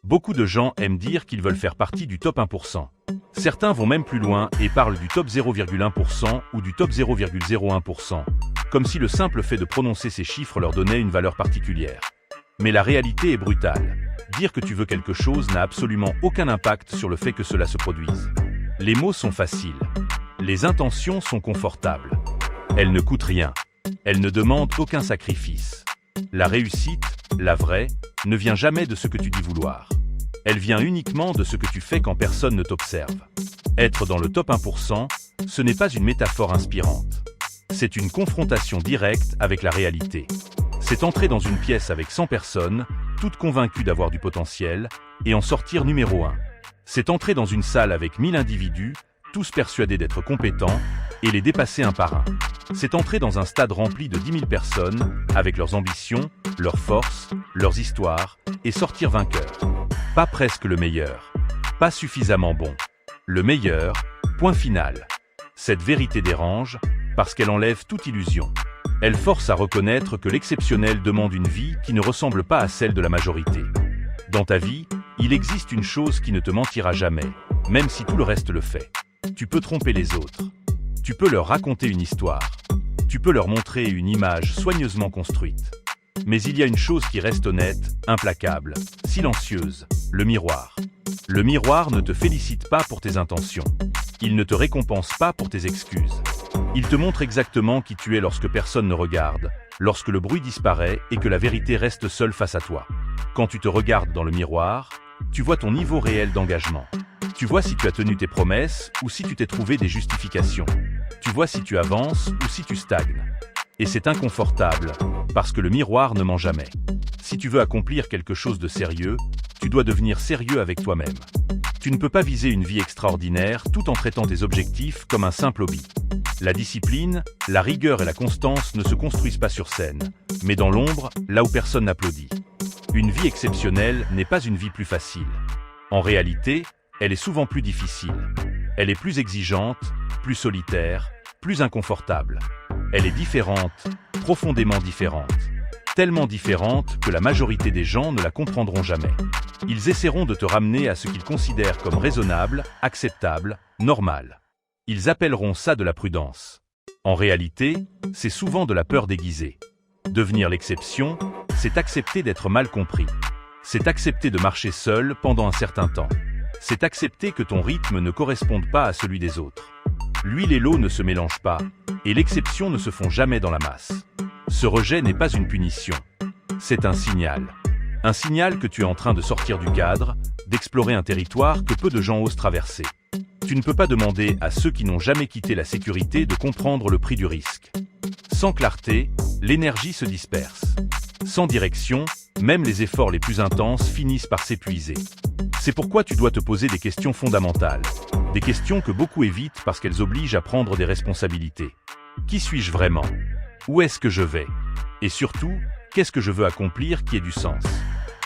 Beaucoup de gens aiment dire qu'ils veulent faire partie du top 1%. Certains vont même plus loin et parlent du top 0,1% ou du top 0,01%, comme si le simple fait de prononcer ces chiffres leur donnait une valeur particulière. Mais la réalité est brutale. Dire que tu veux quelque chose n'a absolument aucun impact sur le fait que cela se produise. Les mots sont faciles. Les intentions sont confortables. Elles ne coûtent rien. Elles ne demandent aucun sacrifice. La réussite, la vraie, ne vient jamais de ce que tu dis vouloir. Elle vient uniquement de ce que tu fais quand personne ne t'observe. Être dans le top 1%, ce n'est pas une métaphore inspirante. C'est une confrontation directe avec la réalité. C'est entrer dans une pièce avec 100 personnes, toutes convaincues d'avoir du potentiel, et en sortir numéro 1. C'est entrer dans une salle avec 1000 individus, tous persuadés d'être compétents, et les dépasser un par un. C'est entrer dans un stade rempli de 10 000 personnes, avec leurs ambitions, leurs forces, leurs histoires, et sortir vainqueur. Pas presque le meilleur. Pas suffisamment bon. Le meilleur, point final. Cette vérité dérange, parce qu'elle enlève toute illusion. Elle force à reconnaître que l'exceptionnel demande une vie qui ne ressemble pas à celle de la majorité. Dans ta vie, il existe une chose qui ne te mentira jamais, même si tout le reste le fait. Tu peux tromper les autres. Tu peux leur raconter une histoire. Tu peux leur montrer une image soigneusement construite. Mais il y a une chose qui reste honnête, implacable, silencieuse, le miroir. Le miroir ne te félicite pas pour tes intentions. Il ne te récompense pas pour tes excuses. Il te montre exactement qui tu es lorsque personne ne regarde, lorsque le bruit disparaît et que la vérité reste seule face à toi. Quand tu te regardes dans le miroir, tu vois ton niveau réel d'engagement. Tu vois si tu as tenu tes promesses ou si tu t'es trouvé des justifications. Tu vois si tu avances ou si tu stagnes. Et c'est inconfortable, parce que le miroir ne ment jamais. Si tu veux accomplir quelque chose de sérieux, tu dois devenir sérieux avec toi-même. Tu ne peux pas viser une vie extraordinaire tout en traitant tes objectifs comme un simple hobby. La discipline, la rigueur et la constance ne se construisent pas sur scène, mais dans l'ombre, là où personne n'applaudit. Une vie exceptionnelle n'est pas une vie plus facile. En réalité, elle est souvent plus difficile. Elle est plus exigeante, plus solitaire, plus inconfortable. Elle est différente, profondément différente. Tellement différente que la majorité des gens ne la comprendront jamais. Ils essaieront de te ramener à ce qu'ils considèrent comme raisonnable, acceptable, normal. Ils appelleront ça de la prudence. En réalité, c'est souvent de la peur déguisée. Devenir l'exception, c'est accepter d'être mal compris. C'est accepter de marcher seul pendant un certain temps. C'est accepter que ton rythme ne corresponde pas à celui des autres. L'huile et l'eau ne se mélangent pas, et l'exception ne se font jamais dans la masse. Ce rejet n'est pas une punition. C'est un signal. Un signal que tu es en train de sortir du cadre, d'explorer un territoire que peu de gens osent traverser. Tu ne peux pas demander à ceux qui n'ont jamais quitté la sécurité de comprendre le prix du risque. Sans clarté, l'énergie se disperse. Sans direction, même les efforts les plus intenses finissent par s'épuiser. C'est pourquoi tu dois te poser des questions fondamentales. Des questions que beaucoup évitent parce qu'elles obligent à prendre des responsabilités. Qui suis-je vraiment? Où est-ce que je vais? Et surtout, qu'est-ce que je veux accomplir qui ait du sens?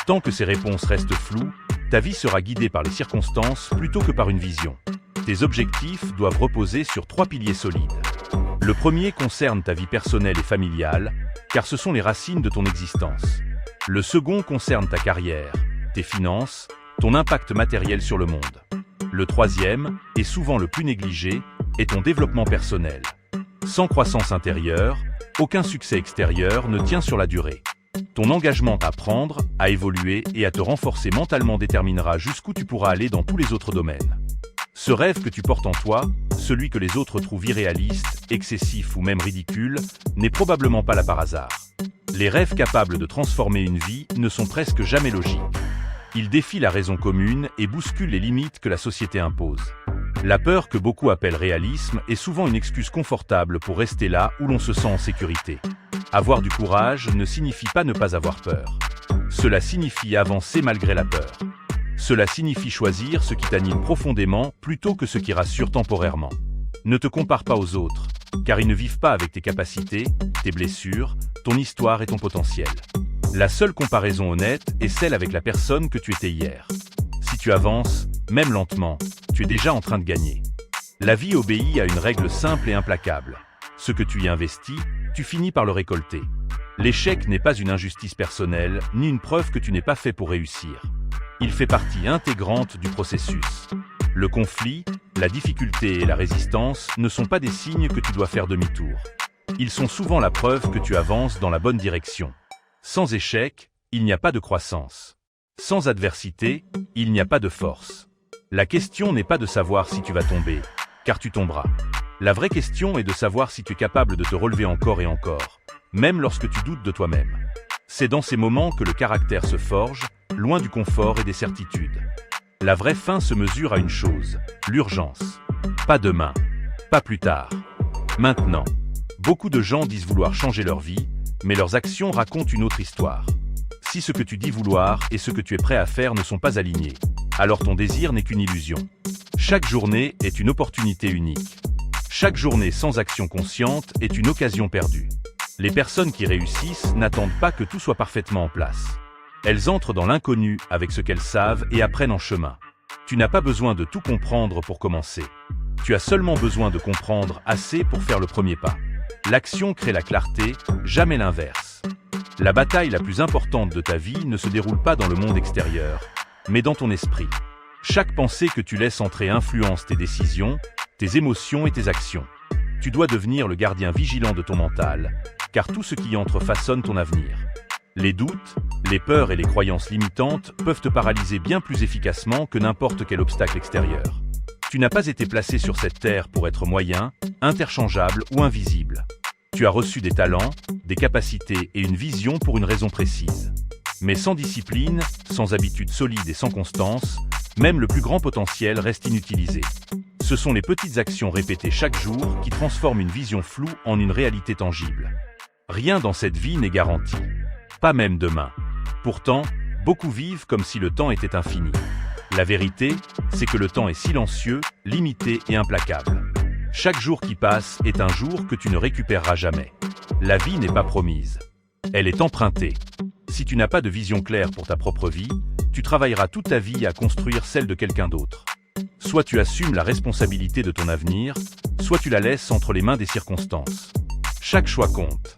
Tant que ces réponses restent floues, ta vie sera guidée par les circonstances plutôt que par une vision. Tes objectifs doivent reposer sur 3 piliers solides. Le premier concerne ta vie personnelle et familiale, car ce sont les racines de ton existence. Le second concerne ta carrière, tes finances, ton impact matériel sur le monde. Le troisième, et souvent le plus négligé, est ton développement personnel. Sans croissance intérieure, aucun succès extérieur ne tient sur la durée. Ton engagement à apprendre, à évoluer et à te renforcer mentalement déterminera jusqu'où tu pourras aller dans tous les autres domaines. Ce rêve que tu portes en toi, celui que les autres trouvent irréaliste, excessif ou même ridicule, n'est probablement pas là par hasard. Les rêves capables de transformer une vie ne sont presque jamais logiques. Ils défient la raison commune et bousculent les limites que la société impose. La peur que beaucoup appellent réalisme est souvent une excuse confortable pour rester là où l'on se sent en sécurité. Avoir du courage ne signifie pas ne pas avoir peur. Cela signifie avancer malgré la peur. Cela signifie choisir ce qui t'anime profondément plutôt que ce qui rassure temporairement. Ne te compare pas aux autres, car ils ne vivent pas avec tes capacités, tes blessures, ton histoire et ton potentiel. La seule comparaison honnête est celle avec la personne que tu étais hier. Si tu avances, même lentement, tu es déjà en train de gagner. La vie obéit à une règle simple et implacable. Ce que tu y investis, tu finis par le récolter. L'échec n'est pas une injustice personnelle, ni une preuve que tu n'es pas fait pour réussir. Il fait partie intégrante du processus. Le conflit, la difficulté et la résistance ne sont pas des signes que tu dois faire demi-tour. Ils sont souvent la preuve que tu avances dans la bonne direction. Sans échec, il n'y a pas de croissance. Sans adversité, il n'y a pas de force. La question n'est pas de savoir si tu vas tomber, car tu tomberas. La vraie question est de savoir si tu es capable de te relever encore et encore, même lorsque tu doutes de toi-même. C'est dans ces moments que le caractère se forge, loin du confort et des certitudes. La vraie fin se mesure à une chose, l'urgence. Pas demain, pas plus tard. Maintenant. Beaucoup de gens disent vouloir changer leur vie, mais leurs actions racontent une autre histoire. Si ce que tu dis vouloir et ce que tu es prêt à faire ne sont pas alignés, alors ton désir n'est qu'une illusion. Chaque journée est une opportunité unique. Chaque journée sans action consciente est une occasion perdue. Les personnes qui réussissent n'attendent pas que tout soit parfaitement en place. Elles entrent dans l'inconnu avec ce qu'elles savent et apprennent en chemin. Tu n'as pas besoin de tout comprendre pour commencer. Tu as seulement besoin de comprendre assez pour faire le premier pas. L'action crée la clarté, jamais l'inverse. La bataille la plus importante de ta vie ne se déroule pas dans le monde extérieur, mais dans ton esprit. Chaque pensée que tu laisses entrer influence tes décisions, tes émotions et tes actions. Tu dois devenir le gardien vigilant de ton mental, car tout ce qui entre façonne ton avenir. Les doutes, les peurs et les croyances limitantes peuvent te paralyser bien plus efficacement que n'importe quel obstacle extérieur. Tu n'as pas été placé sur cette terre pour être moyen, interchangeable ou invisible. Tu as reçu des talents, des capacités et une vision pour une raison précise. Mais sans discipline, sans habitude solide et sans constance, même le plus grand potentiel reste inutilisé. Ce sont les petites actions répétées chaque jour qui transforment une vision floue en une réalité tangible. Rien dans cette vie n'est garanti. Pas même demain. Pourtant, beaucoup vivent comme si le temps était infini. La vérité, c'est que le temps est silencieux, limité et implacable. Chaque jour qui passe est un jour que tu ne récupéreras jamais. La vie n'est pas promise. Elle est empruntée. Si tu n'as pas de vision claire pour ta propre vie, tu travailleras toute ta vie à construire celle de quelqu'un d'autre. Soit tu assumes la responsabilité de ton avenir, soit tu la laisses entre les mains des circonstances. Chaque choix compte.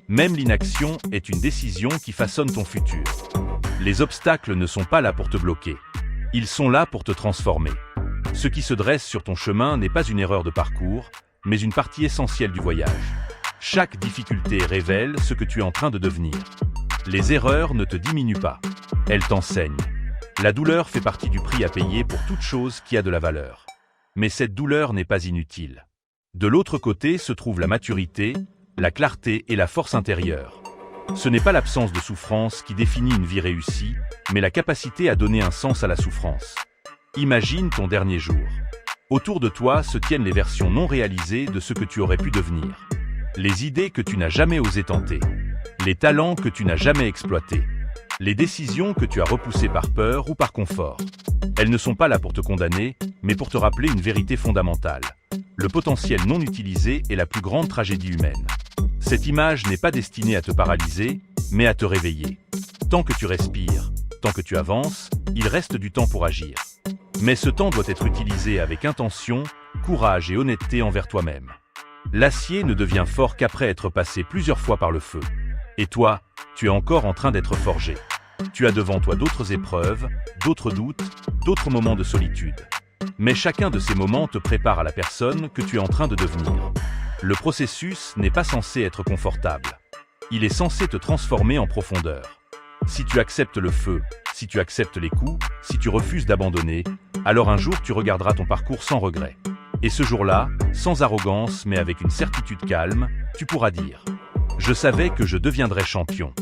Même l'inaction est une décision qui façonne ton futur. Les obstacles ne sont pas là pour te bloquer. Ils sont là pour te transformer. Ce qui se dresse sur ton chemin n'est pas une erreur de parcours, mais une partie essentielle du voyage. Chaque difficulté révèle ce que tu es en train de devenir. Les erreurs ne te diminuent pas. Elles t'enseignent. La douleur fait partie du prix à payer pour toute chose qui a de la valeur. Mais cette douleur n'est pas inutile. De l'autre côté se trouve la maturité, la clarté et la force intérieure. Ce n'est pas l'absence de souffrance qui définit une vie réussie, mais la capacité à donner un sens à la souffrance. Imagine ton dernier jour. Autour de toi se tiennent les versions non réalisées de ce que tu aurais pu devenir. Les idées que tu n'as jamais osé tenter. Les talents que tu n'as jamais exploités. Les décisions que tu as repoussées par peur ou par confort. Elles ne sont pas là pour te condamner, mais pour te rappeler une vérité fondamentale. Le potentiel non utilisé est la plus grande tragédie humaine. Cette image n'est pas destinée à te paralyser, mais à te réveiller. Tant que tu respires, tant que tu avances, il reste du temps pour agir. Mais ce temps doit être utilisé avec intention, courage et honnêteté envers toi-même. L'acier ne devient fort qu'après être passé plusieurs fois par le feu. Et toi, tu es encore en train d'être forgé. Tu as devant toi d'autres épreuves, d'autres doutes, d'autres moments de solitude. Mais chacun de ces moments te prépare à la personne que tu es en train de devenir. Le processus n'est pas censé être confortable. Il est censé te transformer en profondeur. Si tu acceptes le feu, si tu acceptes les coups, si tu refuses d'abandonner, alors un jour tu regarderas ton parcours sans regret. Et ce jour-là, sans arrogance mais avec une certitude calme, tu pourras dire « Je savais que je deviendrais champion ».